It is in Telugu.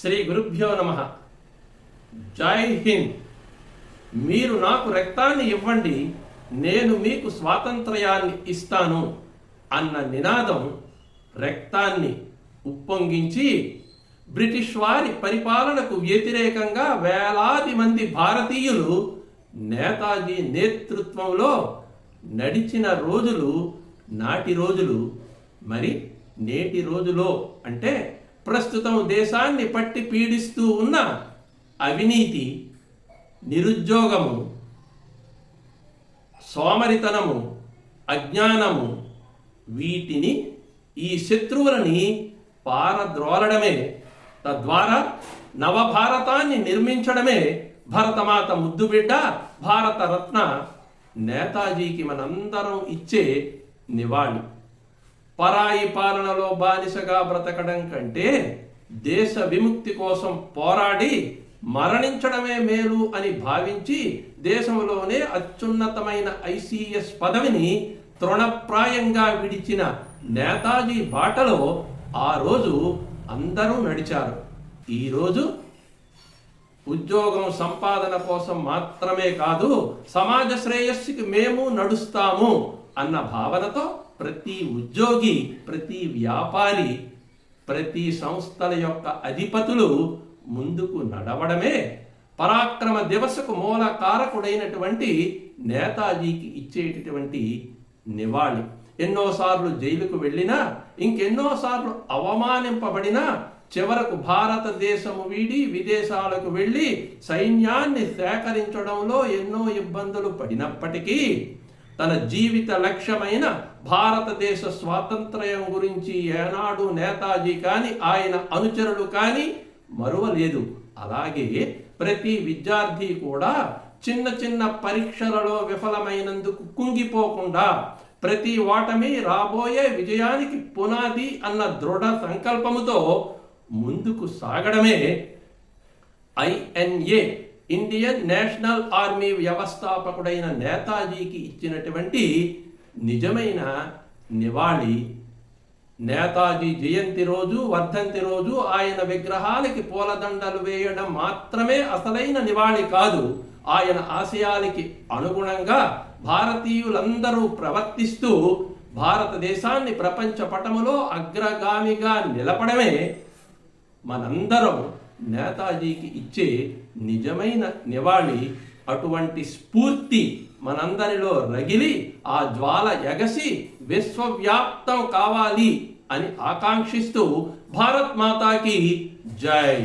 శ్రీ గురుభ్యో నమః. జై హింద్. మీరు నాకు రక్తాన్ని ఇవ్వండి, నేను మీకు స్వాతంత్ర్యాన్ని ఇస్తాను అన్న నినాదం రక్తాన్ని ఉప్పొంగించి బ్రిటిష్ వారి పరిపాలనకు వ్యతిరేకంగా వేలాది మంది భారతీయులు నేతాజీ నేతృత్వంలో నడిచిన రోజులు నాటి రోజులు. మరి నేటి రోజులో అంటే ప్రస్తుతం దేశాన్ని పట్టి పీడిస్తూ ఉన్న అవినీతి, నిరుద్యోగము, సోమరితనము, అజ్ఞానము, వీటిని ఈ శత్రువులని పారద్రోలడమే, తద్వారా నవభారతాన్ని నిర్మించడమే భరతమాత ముద్దుబిడ్డ భారతరత్న నేతాజీకి మనందరం ఇచ్చే నివాళి. పరాయి పాలనలో బానిసగా బ్రతకడం కంటే దేశ విముక్తి కోసం పోరాడి మరణించడమే మేలు అని భావించి దేశంలోనే అత్యున్నతమైన ఐసిఎస్ పదవిని తృణప్రాయంగా విడిచిన నేతాజీ బాటలో ఆ రోజు అందరూ నడిచారు. ఈరోజు ఉద్యోగం సంపాదన కోసం మాత్రమే కాదు, సమాజ శ్రేయస్సుకి మేము నడుస్తాము అన్న భావనతో ప్రతి ఉద్యోగి, ప్రతి వ్యాపారి, ప్రతి సంస్థల యొక్క అధిపతులు ముందుకు నడవడమే పరాక్రమ దివసకు మూల కారకుడైనటువంటి నేతాజీకి ఇచ్చేటటువంటి నివాళి. ఎన్నోసార్లు జైలుకు వెళ్ళినా, ఇంకెన్నోసార్లు అవమానింపబడినా, చివరకు భారతదేశము వీడి విదేశాలకు వెళ్ళి సైన్యాన్ని సేకరించడంలో ఎన్నో ఇబ్బందులు పడినప్పటికీ తన జీవిత లక్ష్యమైన భారతదేశ స్వాతంత్ర్యం గురించి ఏనాడు నేతాజీ కానీ ఆయన అనుచరులు కానీ మరువలేదు. అలాగే ప్రతి విద్యార్థి కూడా చిన్న చిన్న పరీక్షలలో విఫలమైనందుకు కుంగిపోకుండా ప్రతి ఓటమి రాబోయే విజయానికి పునాది అన్న దృఢ సంకల్పముతో ముందుకు సాగడమే ఐఎన్ఏ, ఇండియన్ నేషనల్ ఆర్మీ వ్యవస్థాపకుడైన నేతాజీకి ఇచ్చినటువంటి నిజమైన నివాళి. నేతాజీ జయంతి రోజు, వర్ధంతి రోజు ఆయన విగ్రహాలకి పూలదండలు వేయడం మాత్రమే అసలైన నివాళి కాదు. ఆయన ఆశయాలకి అనుగుణంగా భారతీయులందరూ ప్రవర్తిస్తూ భారతదేశాన్ని ప్రపంచ పటములో అగ్రగామిగా నిలపడమే మనందరం నేతాజీకి ఇచ్చే నిజమైన నివాళి. అటువంటి స్ఫూర్తి మనందరిలో రగిలి ఆ జ్వాల ఎగసి విశ్వవ్యాప్తం కావాలి అని ఆకాంక్షిస్తూ భారత్ మాతాకి జై.